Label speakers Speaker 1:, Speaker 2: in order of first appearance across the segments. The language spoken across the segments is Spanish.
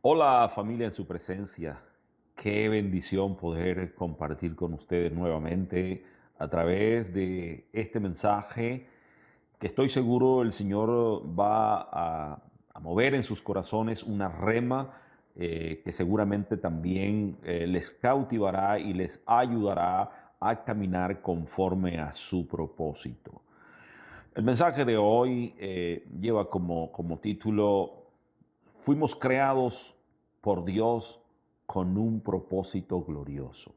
Speaker 1: Hola familia en su presencia. Qué bendición poder compartir con ustedes nuevamente a través de este mensaje que estoy seguro el Señor va a mover en sus corazones una rema que seguramente también les cautivará y les ayudará a caminar conforme a su propósito. El mensaje de hoy lleva como título: fuimos creados por Dios con un propósito glorioso.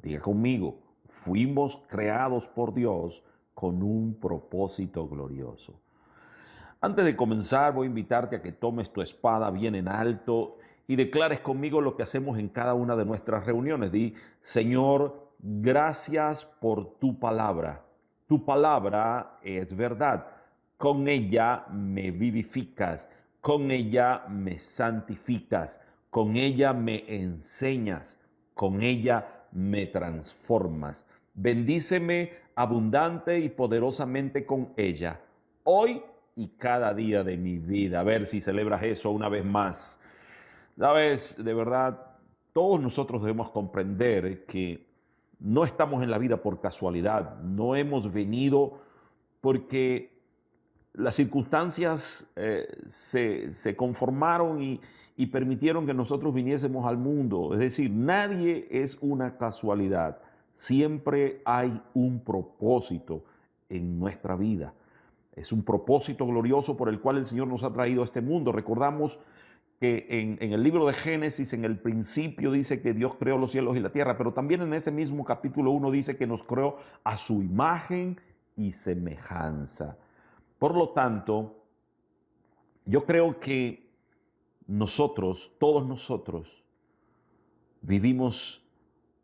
Speaker 1: Diga conmigo, fuimos creados por Dios con un propósito glorioso. Antes de comenzar, voy a invitarte a que tomes tu espada bien en alto y declares conmigo lo que hacemos en cada una de nuestras reuniones. Di: Señor, gracias por tu palabra. Tu palabra es verdad. Con ella me vivificas, con ella me santificas, con ella me enseñas, con ella me transformas. Bendíceme abundante y poderosamente con ella, hoy y cada día de mi vida. A ver si celebras eso una vez más. Sabes, de verdad, todos nosotros debemos comprender que no estamos en la vida por casualidad. No hemos venido porque las circunstancias se conformaron y permitieron que nosotros viniésemos al mundo. Es decir, nadie es una casualidad. Siempre hay un propósito en nuestra vida. Es un propósito glorioso por el cual el Señor nos ha traído a este mundo. Recordamos que en el libro de Génesis, en el principio dice que Dios creó los cielos y la tierra, pero también en ese mismo capítulo 1 dice que nos creó a su imagen y semejanza. Por lo tanto, yo creo que nosotros, todos nosotros, vivimos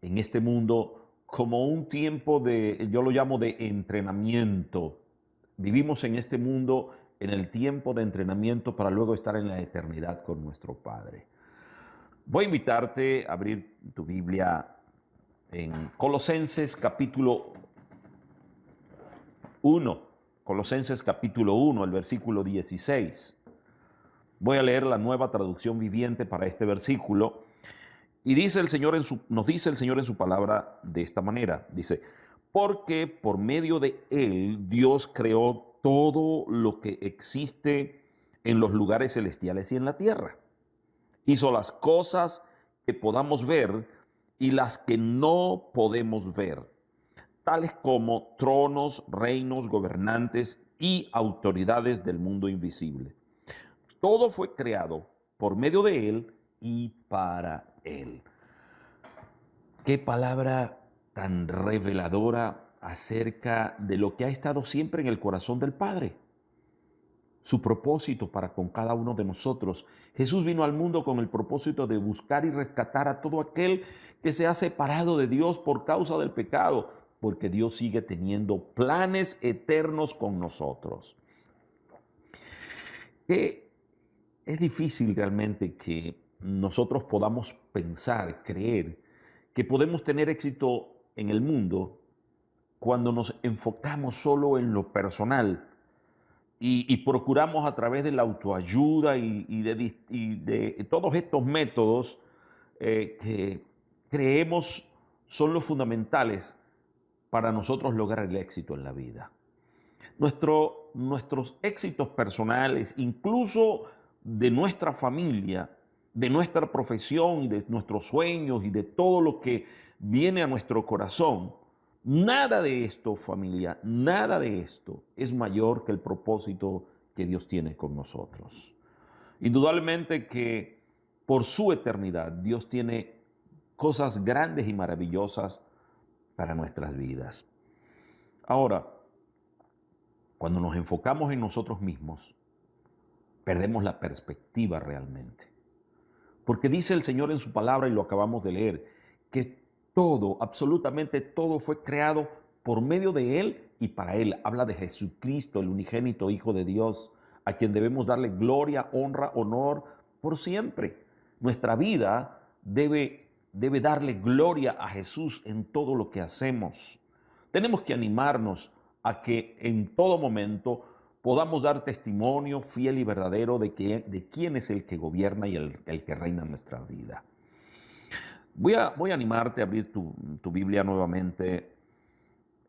Speaker 1: en este mundo como un tiempo de, yo lo llamo de entrenamiento. Vivimos en este mundo en el tiempo de entrenamiento para luego estar en la eternidad con nuestro Padre. Voy a invitarte a abrir tu Biblia en Colosenses capítulo 1. Colosenses capítulo 1, el versículo 16. Voy a leer la Nueva Traducción Viviente para este versículo. Y dice el Señor nos dice el Señor en su palabra de esta manera. Dice: porque por medio de Él Dios creó todo lo que existe en los lugares celestiales y en la tierra. Hizo las cosas que podamos ver y las que no podemos ver, tales como tronos, reinos, gobernantes y autoridades del mundo invisible. Todo fue creado por medio de Él y para Él. Qué palabra tan reveladora acerca de lo que ha estado siempre en el corazón del Padre. Su propósito para con cada uno de nosotros. Jesús vino al mundo con el propósito de buscar y rescatar a todo aquel que se ha separado de Dios por causa del pecado, porque Dios sigue teniendo planes eternos con nosotros. Que es difícil realmente que nosotros podamos pensar, creer que podemos tener éxito en el mundo cuando nos enfocamos solo en lo personal y procuramos a través de la autoayuda y de todos estos métodos que creemos son los fundamentales para nosotros lograr el éxito en la vida. Nuestros éxitos personales, incluso de nuestra familia, de nuestra profesión y de nuestros sueños y de todo lo que viene a nuestro corazón, nada de esto, familia, nada de esto es mayor que el propósito que Dios tiene con nosotros. Indudablemente que por su eternidad Dios tiene cosas grandes y maravillosas para nuestras vidas. Ahora, cuando nos enfocamos en nosotros mismos, perdemos la perspectiva realmente. Porque dice el Señor en su palabra, y lo acabamos de leer, que todo, absolutamente todo fue creado por medio de Él y para Él. Habla de Jesucristo, el unigénito Hijo de Dios, a quien debemos darle gloria, honra, honor por siempre. Nuestra vida debe darle gloria a Jesús en todo lo que hacemos. Tenemos que animarnos a que en todo momento podamos dar testimonio fiel y verdadero de quién es el que gobierna y el que reina en nuestra vida. Voy a animarte a abrir tu Biblia nuevamente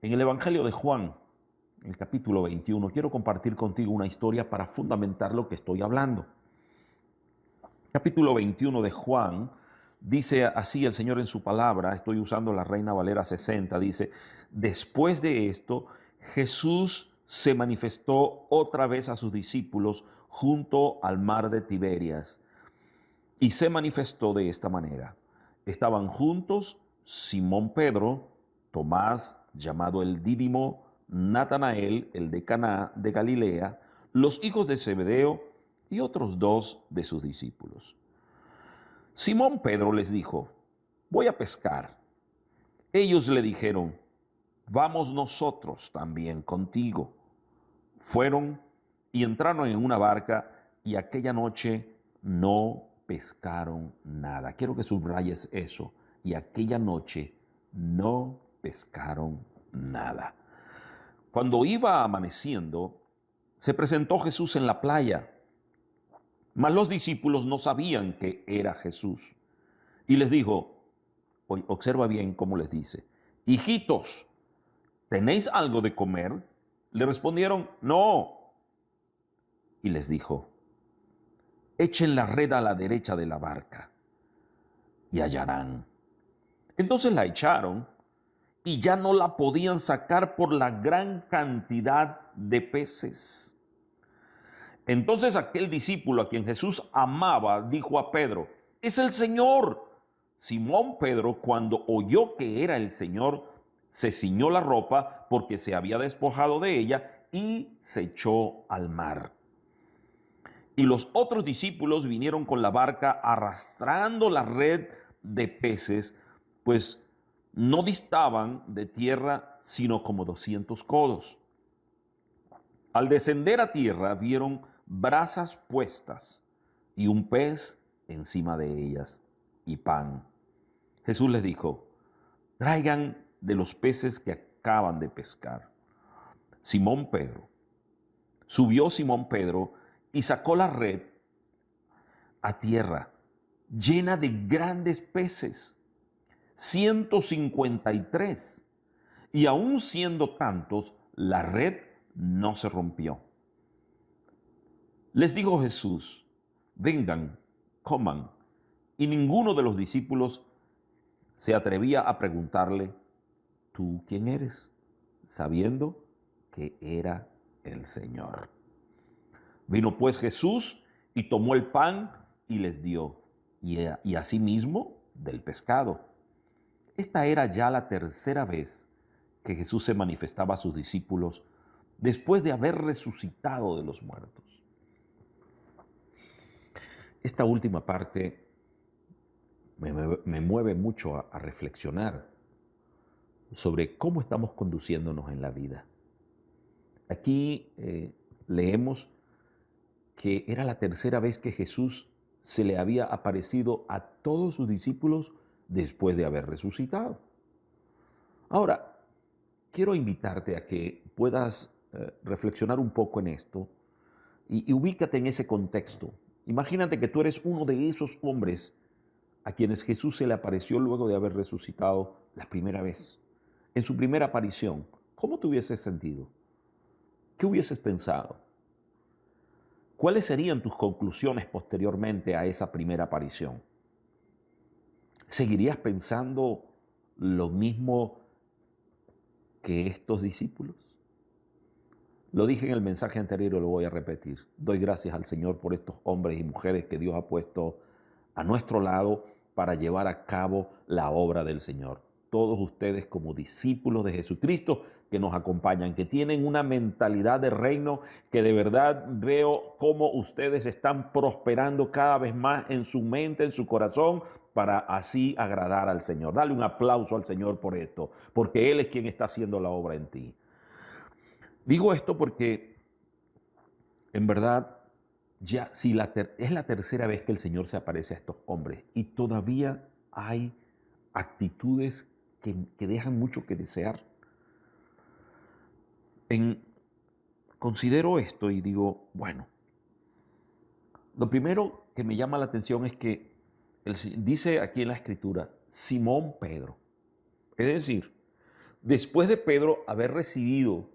Speaker 1: en el Evangelio de Juan, el capítulo 21. Quiero compartir contigo una historia para fundamentar lo que estoy hablando. Capítulo 21 de Juan, dice así el Señor en su palabra, estoy usando la Reina Valera 60, dice: después de esto, Jesús se manifestó otra vez a sus discípulos junto al mar de Tiberias, y se manifestó de esta manera. Estaban juntos Simón Pedro, Tomás, llamado el Dídimo, Natanael, el de Caná de Galilea, los hijos de Zebedeo y otros dos de sus discípulos. Simón Pedro les dijo: voy a pescar. Ellos le dijeron: vamos nosotros también contigo. Fueron y entraron en una barca, y aquella noche no pescaron nada. Quiero que subrayes eso. Y aquella noche no pescaron nada. Cuando iba amaneciendo, se presentó Jesús en la playa, mas los discípulos no sabían que era Jesús. Y les dijo, observa bien cómo les dice: hijitos, ¿tenéis algo de comer? Le respondieron: no. Y les dijo: echen la red a la derecha de la barca y hallarán. Entonces la echaron y ya no la podían sacar por la gran cantidad de peces. Entonces aquel discípulo a quien Jesús amaba dijo a Pedro: es el Señor. Simón Pedro, cuando oyó que era el Señor, se ciñó la ropa porque se había despojado de ella y se echó al mar. Y los otros discípulos vinieron con la barca arrastrando la red de peces, pues no distaban de tierra sino como 200 codos. Al descender a tierra vieron brasas puestas y un pez encima de ellas y pan. Jesús les dijo: traigan de los peces que acaban de pescar. Subió Simón Pedro y sacó la red a tierra, llena de grandes peces, 153. Y aun siendo tantos, la red no se rompió. Les dijo Jesús: vengan, coman. Y ninguno de los discípulos se atrevía a preguntarle: ¿tú quién eres?, sabiendo que era el Señor. Vino pues Jesús y tomó el pan y les dio, y asimismo del pescado. Esta era ya la tercera vez que Jesús se manifestaba a sus discípulos después de haber resucitado de los muertos. Esta última parte me mueve mucho a reflexionar sobre cómo estamos conduciéndonos en la vida. Aquí leemos que era la tercera vez que Jesús se le había aparecido a todos sus discípulos después de haber resucitado. Ahora, quiero invitarte a que puedas reflexionar un poco en esto y ubícate en ese contexto. Imagínate que tú eres uno de esos hombres a quienes Jesús se le apareció luego de haber resucitado la primera vez. En su primera aparición, ¿cómo te hubieses sentido? ¿Qué hubieses pensado? ¿Cuáles serían tus conclusiones posteriormente a esa primera aparición? ¿Seguirías pensando lo mismo que estos discípulos? Lo dije en el mensaje anterior y lo voy a repetir. Doy gracias al Señor por estos hombres y mujeres que Dios ha puesto a nuestro lado para llevar a cabo la obra del Señor. Todos ustedes como discípulos de Jesucristo que nos acompañan, que tienen una mentalidad de reino, que de verdad veo cómo ustedes están prosperando cada vez más en su mente, en su corazón, para así agradar al Señor. Dale un aplauso al Señor por esto, porque Él es quien está haciendo la obra en ti. Digo esto porque en verdad ya si es la tercera vez que el Señor se aparece a estos hombres y todavía hay actitudes que dejan mucho que desear. En considero esto y digo, bueno, lo primero que me llama la atención es que dice aquí en la escritura, Simón Pedro. Es decir, después de Pedro haber recibido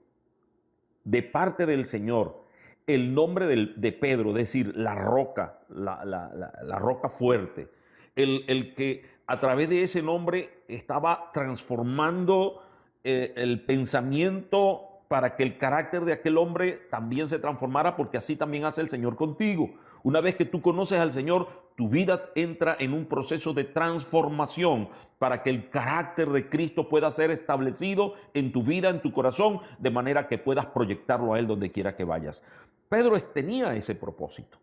Speaker 1: de parte del Señor el nombre de Pedro, es decir, la roca, la roca fuerte, el que a través de ese nombre estaba transformando el pensamiento para que el carácter de aquel hombre también se transformara, porque así también hace el Señor contigo. Una vez que tú conoces al Señor, tu vida entra en un proceso de transformación para que el carácter de Cristo pueda ser establecido en tu vida, en tu corazón, de manera que puedas proyectarlo a Él donde quiera que vayas. Pedro tenía ese propósito.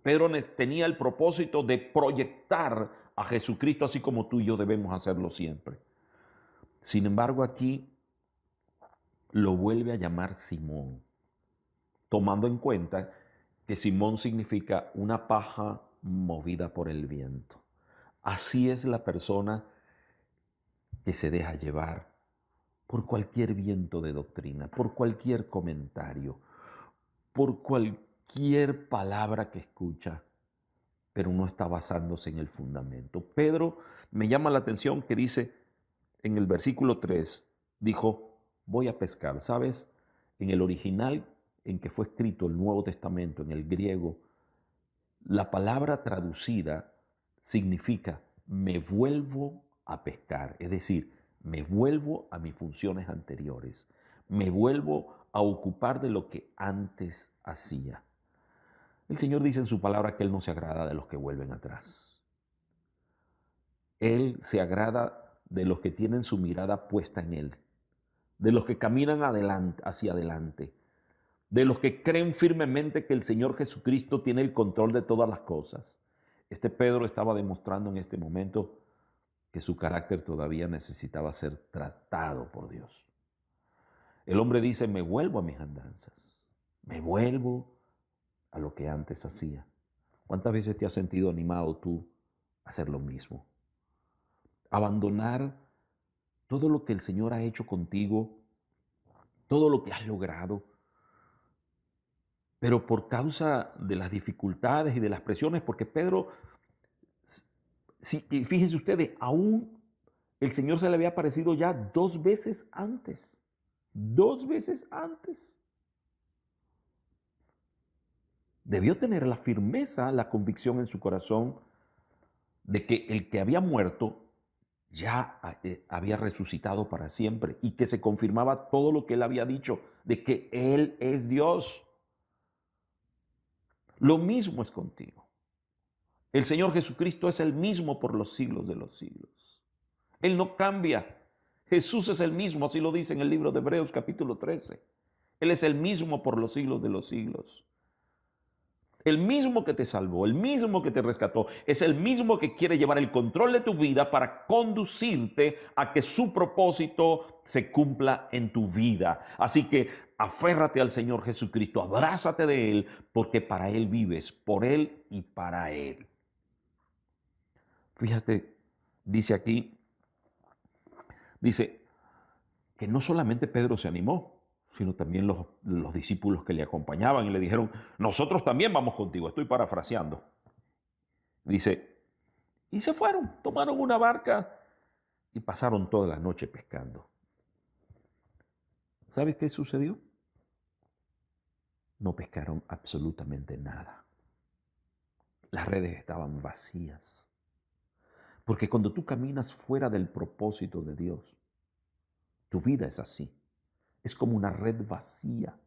Speaker 1: Pedro tenía el propósito de proyectar a Jesucristo así como tú y yo debemos hacerlo siempre. Sin embargo, aquí lo vuelve a llamar Simón, tomando en cuenta que Simón significa una paja movida por el viento. Así es la persona que se deja llevar por cualquier viento de doctrina, por cualquier comentario, por cualquier palabra que escucha, pero no está basándose en el fundamento. Pedro me llama la atención que dice en el versículo 3, dijo, voy a pescar. ¿Sabes? En el original en que fue escrito el Nuevo Testamento, en el griego, la palabra traducida significa me vuelvo a pescar, es decir, me vuelvo a mis funciones anteriores, me vuelvo a ocupar de lo que antes hacía. El Señor dice en su palabra que Él no se agrada de los que vuelven atrás. Él se agrada de los que tienen su mirada puesta en Él, de los que caminan adelante, hacia adelante, de los que creen firmemente que el Señor Jesucristo tiene el control de todas las cosas. Este Pedro estaba demostrando en este momento que su carácter todavía necesitaba ser tratado por Dios. El hombre dice, me vuelvo a mis andanzas, me vuelvo a lo que antes hacía. ¿Cuántas veces te has sentido animado tú a hacer lo mismo? Abandonar todo lo que el Señor ha hecho contigo, todo lo que has logrado, pero por causa de las dificultades y de las presiones, porque Pedro, fíjense ustedes, aún el Señor se le había aparecido ya 2 veces antes, 2 veces antes. Debió tener la firmeza, la convicción en su corazón de que el que había muerto ya había resucitado para siempre y que se confirmaba todo lo que él había dicho, de que Él es Dios. Lo mismo es contigo. El Señor Jesucristo es el mismo por los siglos de los siglos. Él no cambia. Jesús es el mismo, así lo dice en el libro de Hebreos capítulo 13. Él es el mismo por los siglos de los siglos. El mismo que te salvó, el mismo que te rescató, es el mismo que quiere llevar el control de tu vida para conducirte a que su propósito se cumpla en tu vida. Así que aférrate al Señor Jesucristo, abrázate de Él, porque para Él vives, por Él y para Él. Fíjate, dice aquí, dice que no solamente Pedro se animó, sino también los discípulos que le acompañaban y le dijeron, nosotros también vamos contigo. Estoy parafraseando. Dice, y se fueron, tomaron una barca y pasaron toda la noche pescando. ¿Sabes qué sucedió? No pescaron absolutamente nada. Las redes estaban vacías. Porque cuando tú caminas fuera del propósito de Dios, tu vida es así. Es como una red vacía.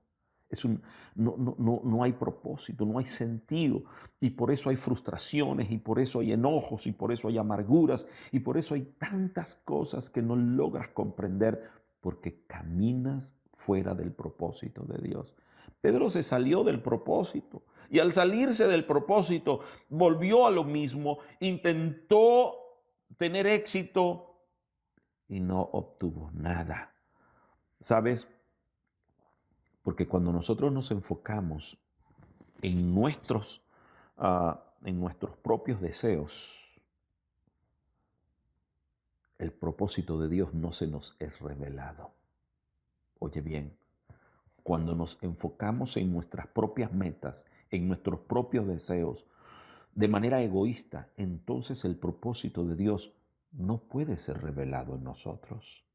Speaker 1: No hay propósito, no hay sentido. Y por eso hay frustraciones, y por eso hay enojos, y por eso hay amarguras, y por eso hay tantas cosas que no logras comprender porque caminas fuera del propósito de Dios. Pedro se salió del propósito y al salirse del propósito volvió a lo mismo, intentó tener éxito y no obtuvo nada. ¿Sabes? Porque cuando nosotros nos enfocamos en nuestros propios deseos, el propósito de Dios no se nos es revelado. Oye bien, Cuando nos enfocamos en nuestras propias metas, en nuestros propios deseos, de manera egoísta, entonces el propósito de Dios no puede ser revelado en nosotros.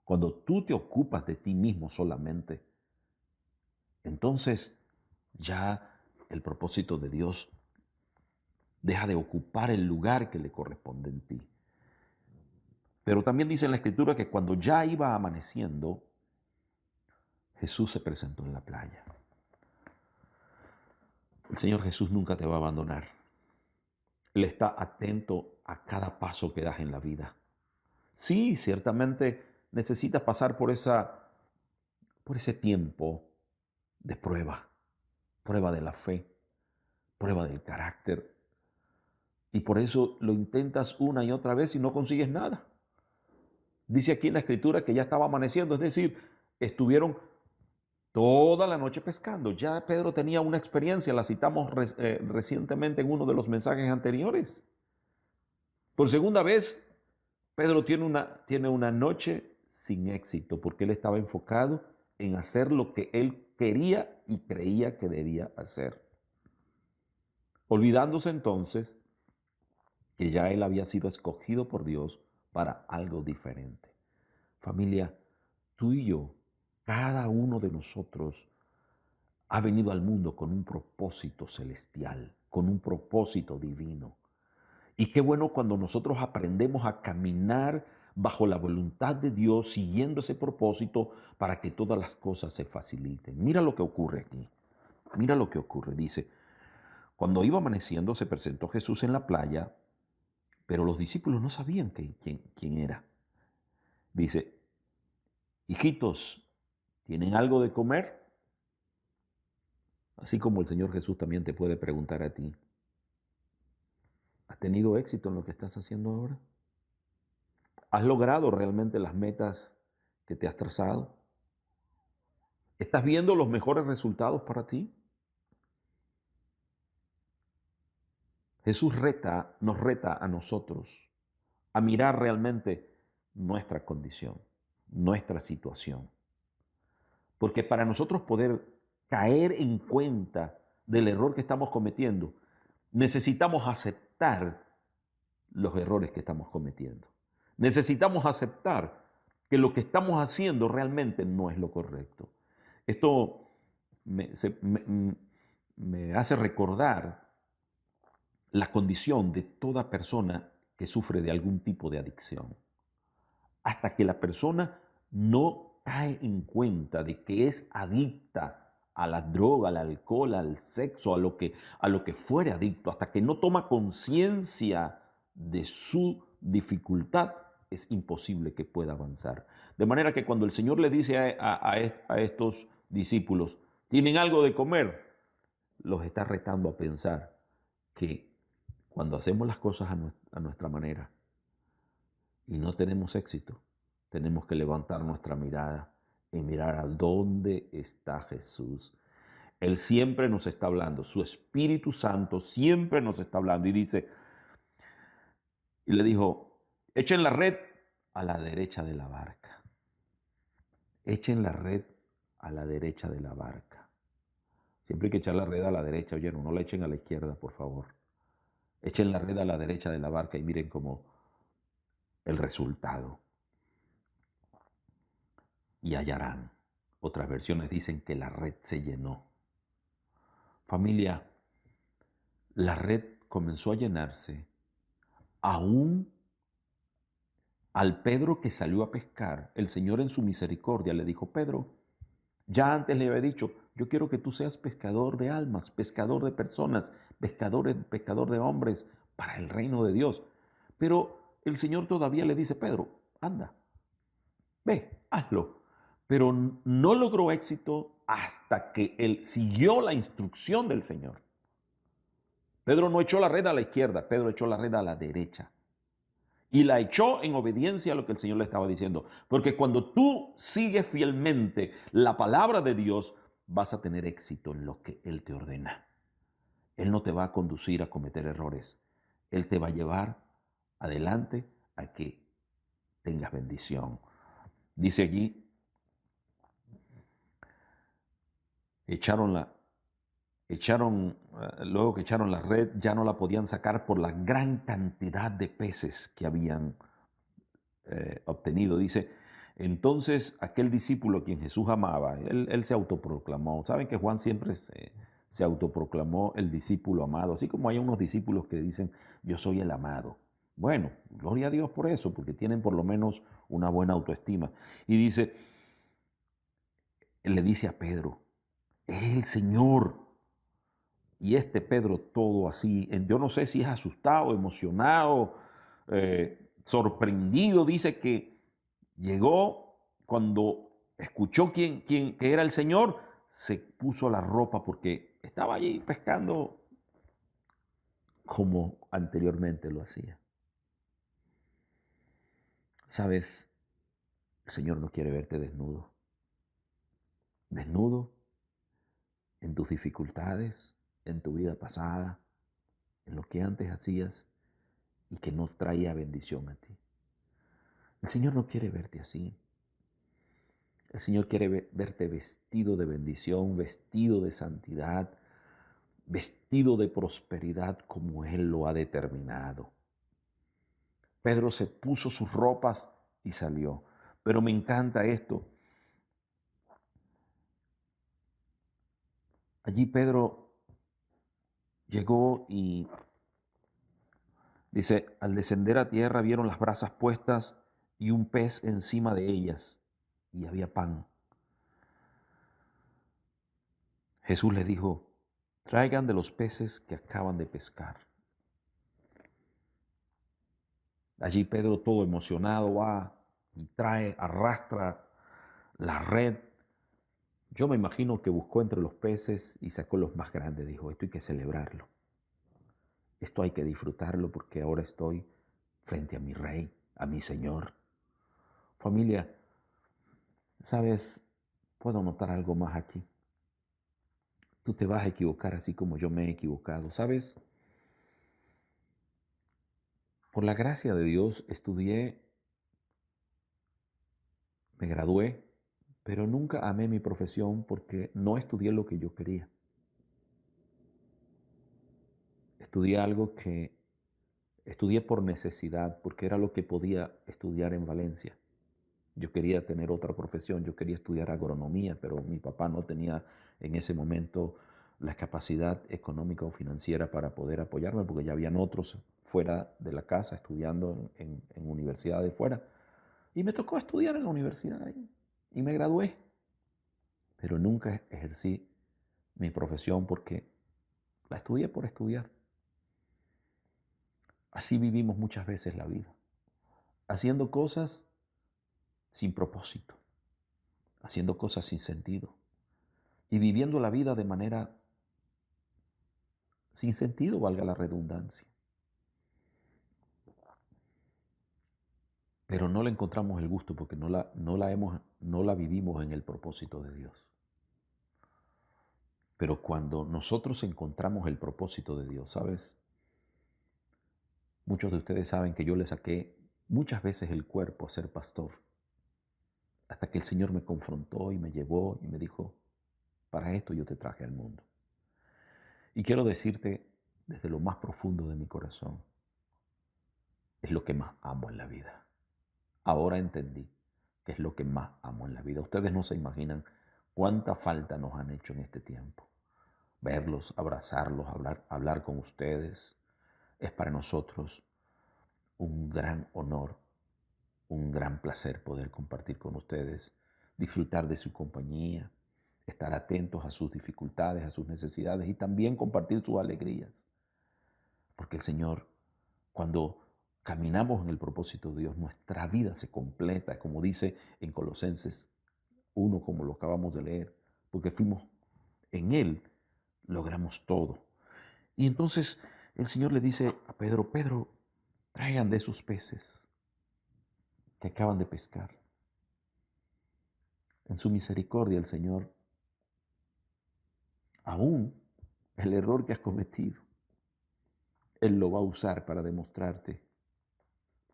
Speaker 1: Cuando tú te ocupas de ti mismo solamente, entonces ya el propósito de Dios deja de ocupar el lugar que le corresponde en ti. Pero también dice en la Escritura que cuando ya iba amaneciendo, Jesús se presentó en la playa. El Señor Jesús nunca te va a abandonar. Él está atento a cada paso que das en la vida. Sí, ciertamente necesitas pasar por ese tiempo de prueba, prueba de la fe, prueba del carácter. Y por eso lo intentas una y otra vez y no consigues nada. Dice aquí en la Escritura que ya estaba amaneciendo, es decir, estuvieron toda la noche pescando. Ya Pedro tenía una experiencia, la citamos recientemente en uno de los mensajes anteriores. Por segunda vez, Pedro tiene una noche sin éxito porque él estaba enfocado en hacer lo que él quería y creía que debía hacer. Olvidándose entonces que ya él había sido escogido por Dios para algo diferente. Familia, tú y yo, cada uno de nosotros ha venido al mundo con un propósito celestial, con un propósito divino. Y qué bueno cuando nosotros aprendemos a caminar bajo la voluntad de Dios, siguiendo ese propósito para que todas las cosas se faciliten. Mira lo que ocurre aquí. Mira lo que ocurre. Dice, cuando iba amaneciendo se presentó Jesús en la playa, pero los discípulos no sabían quién era. Dice, hijitos, ¿tienen algo de comer? Así como el Señor Jesús también te puede preguntar a ti, ¿has tenido éxito en lo que estás haciendo ahora? ¿Has logrado realmente las metas que te has trazado? ¿Estás viendo los mejores resultados para ti? Jesús nos reta a nosotros a mirar realmente nuestra condición, nuestra situación. Porque para nosotros poder caer en cuenta del error que estamos cometiendo, necesitamos aceptar los errores que estamos cometiendo. Necesitamos aceptar que lo que estamos haciendo realmente no es lo correcto. Esto me hace recordar la condición de toda persona que sufre de algún tipo de adicción. Hasta que la persona no cae en cuenta de que es adicta a la droga, al alcohol, al sexo, a lo que fuere adicto, hasta que no toma conciencia de su dificultad, es imposible que pueda avanzar. De manera que cuando el Señor le dice a estos discípulos, ¿tienen algo de comer? Los está retando a pensar que cuando hacemos las cosas a nuestra manera y no tenemos éxito, tenemos que levantar nuestra mirada y mirar a dónde está Jesús. Él siempre nos está hablando, su Espíritu Santo siempre nos está hablando y dice, y le dijo, echen la red a la derecha de la barca. Echen la red a la derecha de la barca. Siempre hay que echar la red a la derecha, oye, no la echen a la izquierda, por favor. Echen la red a la derecha de la barca y miren cómo el resultado. Y hallarán. Otras versiones dicen que la red se llenó. Familia, la red comenzó a llenarse aún al Pedro que salió a pescar. El Señor en su misericordia le dijo, Pedro, ya antes le había dicho, yo quiero que tú seas pescador de almas, pescador de personas, pescador de hombres para el reino de Dios. Pero el Señor todavía le dice, Pedro, anda, ve, hazlo. Pero no logró éxito hasta que él siguió la instrucción del Señor. Pedro no echó la red a la izquierda, Pedro echó la red a la derecha. Y la echó en obediencia a lo que el Señor le estaba diciendo. Porque cuando tú sigues fielmente la palabra de Dios, vas a tener éxito en lo que Él te ordena. Él no te va a conducir a cometer errores. Él te va a llevar adelante a que tengas bendición. Dice allí, Echaron la, luego que echaron la red, ya no la podían sacar por la gran cantidad de peces que habían obtenido. Dice, entonces aquel discípulo a quien Jesús amaba, él se autoproclamó. Saben que Juan siempre se autoproclamó el discípulo amado, así como hay unos discípulos que dicen, yo soy el amado. Bueno, gloria a Dios por eso, porque tienen por lo menos una buena autoestima. Y dice, él le dice a Pedro, es el Señor. Y este Pedro todo así, yo no sé si es asustado, emocionado, sorprendido, dice que llegó cuando escuchó que era el Señor, se puso la ropa porque estaba allí pescando como anteriormente lo hacía. Sabes, el Señor no quiere verte desnudo, desnudo en tus dificultades, en tu vida pasada, en lo que antes hacías y que no traía bendición a ti. El Señor no quiere verte así. El Señor quiere verte vestido de bendición, vestido de santidad, vestido de prosperidad como Él lo ha determinado. Pedro se puso sus ropas y salió. Pero me encanta esto. Allí Pedro llegó y dice, al descender a tierra vieron las brasas puestas y un pez encima de ellas y había pan. Jesús les dijo, traigan de los peces que acaban de pescar. Allí Pedro todo emocionado va y trae, arrastra la red. Yo me imagino que buscó entre los peces y sacó los más grandes. Dijo, esto hay que celebrarlo. Esto hay que disfrutarlo porque ahora estoy frente a mi rey, a mi Señor. Familia, ¿sabes? Puedo notar algo más aquí. Tú te vas a equivocar así como yo me he equivocado. ¿Sabes? Por la gracia de Dios estudié, me gradué, pero nunca amé mi profesión porque no estudié lo que yo quería. Estudié algo que estudié por necesidad, porque era lo que podía estudiar en Valencia. Yo quería tener otra profesión, yo quería estudiar agronomía, pero mi papá no tenía en ese momento la capacidad económica o financiera para poder apoyarme, porque ya habían otros fuera de la casa estudiando en universidades fuera. Y me tocó estudiar en la universidad y me gradué, pero nunca ejercí mi profesión porque la estudié por estudiar. Así vivimos muchas veces la vida, haciendo cosas sin propósito, haciendo cosas sin sentido y viviendo la vida de manera sin sentido, valga la redundancia. Pero no le encontramos el gusto porque no la vivimos en el propósito de Dios. Pero cuando nosotros encontramos el propósito de Dios, ¿sabes? Muchos de ustedes saben que yo le saqué muchas veces el cuerpo a ser pastor, hasta que el Señor me confrontó y me llevó y me dijo, para esto yo te traje al mundo. Y quiero decirte desde lo más profundo de mi corazón, es lo que más amo en la vida. Ahora entendí que es lo que más amo en la vida. Ustedes no se imaginan cuánta falta nos han hecho en este tiempo. Verlos, abrazarlos, hablar con ustedes, es para nosotros un gran honor, un gran placer poder compartir con ustedes, disfrutar de su compañía, estar atentos a sus dificultades, a sus necesidades y también compartir sus alegrías. Porque el Señor, cuando caminamos en el propósito de Dios, nuestra vida se completa, como dice en Colosenses 1, como lo acabamos de leer, porque fuimos en Él, logramos todo. Y entonces el Señor le dice a Pedro, Pedro, traigan de esos peces que acaban de pescar. En su misericordia el Señor, aún el error que has cometido, Él lo va a usar para demostrarte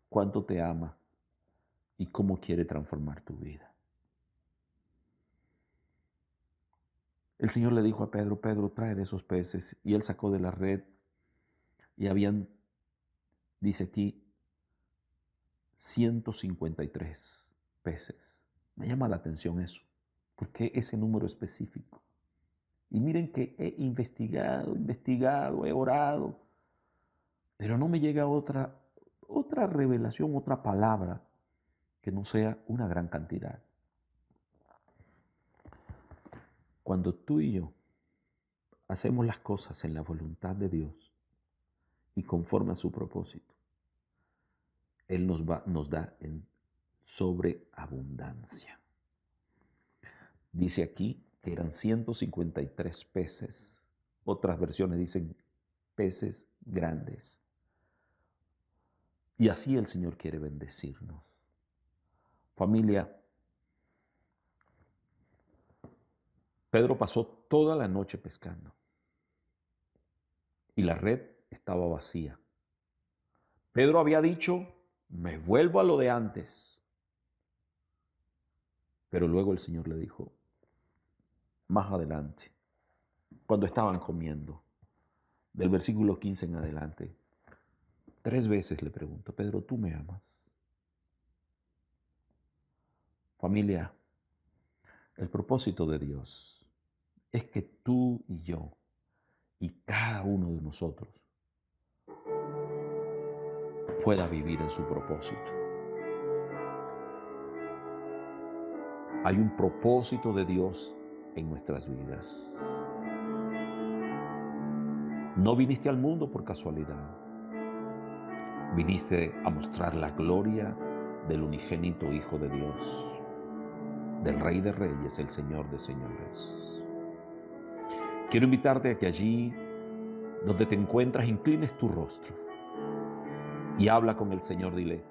Speaker 1: cuánto te ama y cómo quiere transformar tu vida. El Señor le dijo a Pedro, Pedro, trae de esos peces. Y él sacó de la red y habían, dice aquí, 153 peces. Me llama la atención eso. ¿Por qué ese número específico? Y miren que he investigado, he orado, pero no me llega otra revelación, otra palabra que no sea una gran cantidad. Cuando tú y yo hacemos las cosas en la voluntad de Dios y conforme a su propósito, Él nos da en sobreabundancia. Dice aquí que eran 153 peces. Otras versiones dicen peces grandes. Y así el Señor quiere bendecirnos. Familia, Pedro pasó toda la noche pescando y la red estaba vacía. Pedro había dicho, me vuelvo a lo de antes. Pero luego el Señor le dijo, más adelante, cuando estaban comiendo, del versículo 15 en adelante, 3 veces le pregunto, Pedro, ¿tú me amas? Familia, el propósito de Dios es que tú y yo y cada uno de nosotros pueda vivir en su propósito. Hay un propósito de Dios en nuestras vidas. No viniste al mundo por casualidad. Viniste a mostrar la gloria del unigénito Hijo de Dios, del Rey de Reyes, el Señor de Señores. Quiero invitarte a que allí donde te encuentras inclines tu rostro y habla con el Señor. Dile,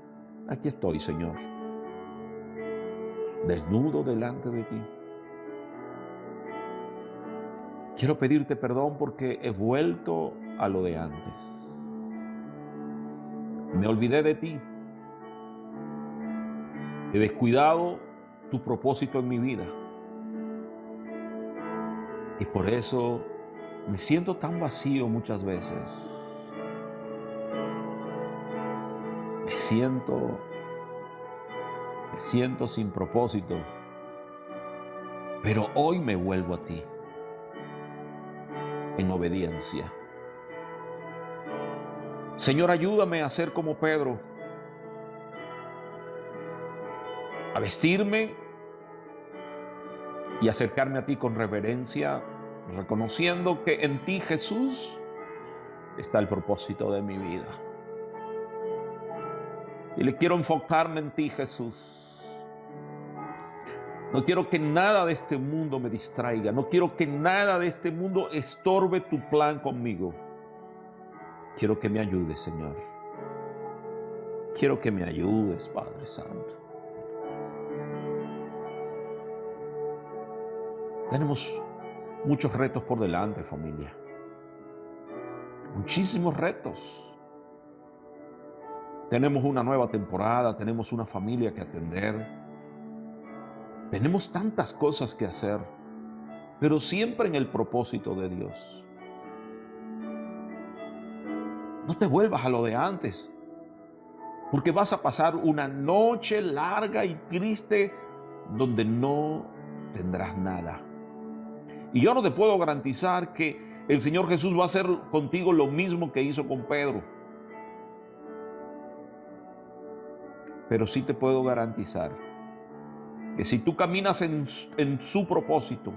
Speaker 1: aquí estoy, Señor, desnudo delante de ti. Quiero pedirte perdón porque he vuelto a lo de antes. Me olvidé de ti. He descuidado tu propósito en mi vida. Y por eso me siento tan vacío muchas veces. Me siento sin propósito. Pero hoy me vuelvo a ti en obediencia. Señor, ayúdame a ser como Pedro, a vestirme y acercarme a ti con reverencia, reconociendo que en ti, Jesús, está el propósito de mi vida. Y le quiero enfocarme en ti, Jesús. No quiero que nada de este mundo me distraiga. No quiero que nada de este mundo estorbe tu plan conmigo. Quiero que me ayudes, Señor. Quiero que me ayudes, Padre Santo. Tenemos muchos retos por delante, familia. Muchísimos retos. Tenemos una nueva temporada, tenemos una familia que atender. Tenemos tantas cosas que hacer, pero siempre en el propósito de Dios. No te vuelvas a lo de antes, porque vas a pasar una noche larga y triste donde no tendrás nada. Y yo no te puedo garantizar que el Señor Jesús va a hacer contigo lo mismo que hizo con Pedro. Pero sí te puedo garantizar que si tú caminas en su propósito,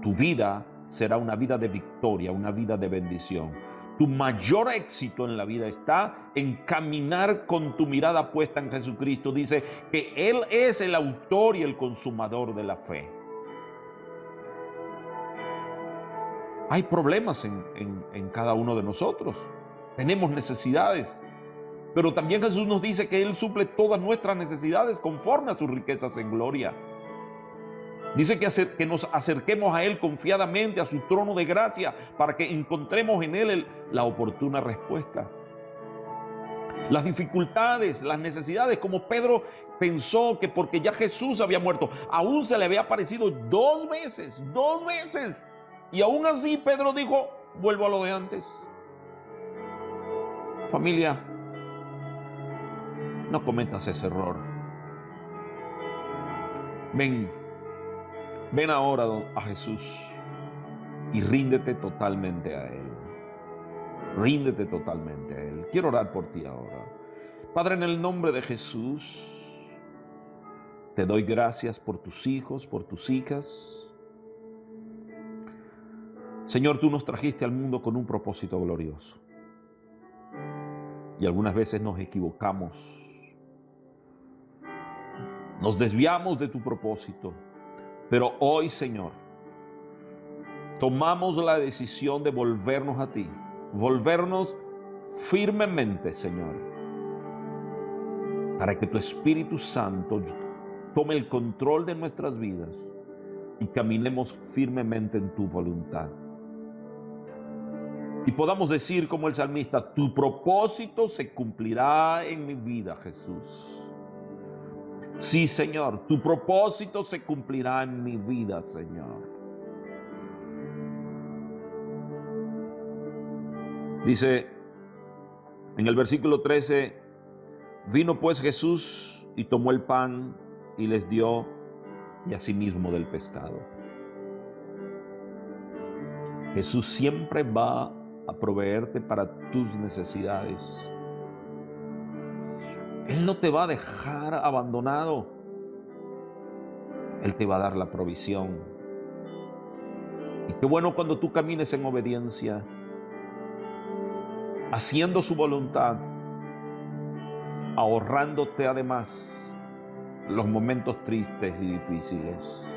Speaker 1: tu vida será una vida de victoria, una vida de bendición. Tu mayor éxito en la vida está en caminar con tu mirada puesta en Jesucristo. Dice que Él es el autor y el consumador de la fe. Hay problemas en cada uno de nosotros. Tenemos necesidades. Pero también Jesús nos dice que Él suple todas nuestras necesidades conforme a sus riquezas en gloria. Dice que nos acerquemos a Él confiadamente, a su trono de gracia, para que encontremos en Él la oportuna respuesta. las dificultades, las necesidades, como Pedro pensó que porque ya Jesús había muerto, aún se le había aparecido 2 veces, 2 veces. Y aún así Pedro dijo, vuelvo a lo de antes. Familia, no cometas ese error. Ven, ven ahora a Jesús y ríndete totalmente a Él. Ríndete totalmente a Él. Quiero orar por ti ahora. Padre, en el nombre de Jesús, te doy gracias por tus hijos, por tus hijas. Señor, tú nos trajiste al mundo con un propósito glorioso. Y algunas veces nos equivocamos. Nos desviamos de tu propósito. Pero hoy, Señor, tomamos la decisión de volvernos a ti. Volvernos firmemente, Señor, para que tu Espíritu Santo tome el control de nuestras vidas y caminemos firmemente en tu voluntad. Y podamos decir como el salmista, tu propósito se cumplirá en mi vida, Jesús. Sí, Señor, tu propósito se cumplirá en mi vida, Señor. Dice en el versículo 13, vino pues Jesús y tomó el pan y les dio, y asimismo del pescado. Jesús siempre va a proveerte para tus necesidades. Él no te va a dejar abandonado. Él te va a dar la provisión. Y qué bueno cuando tú camines en obediencia, haciendo su voluntad, ahorrándote además los momentos tristes y difíciles.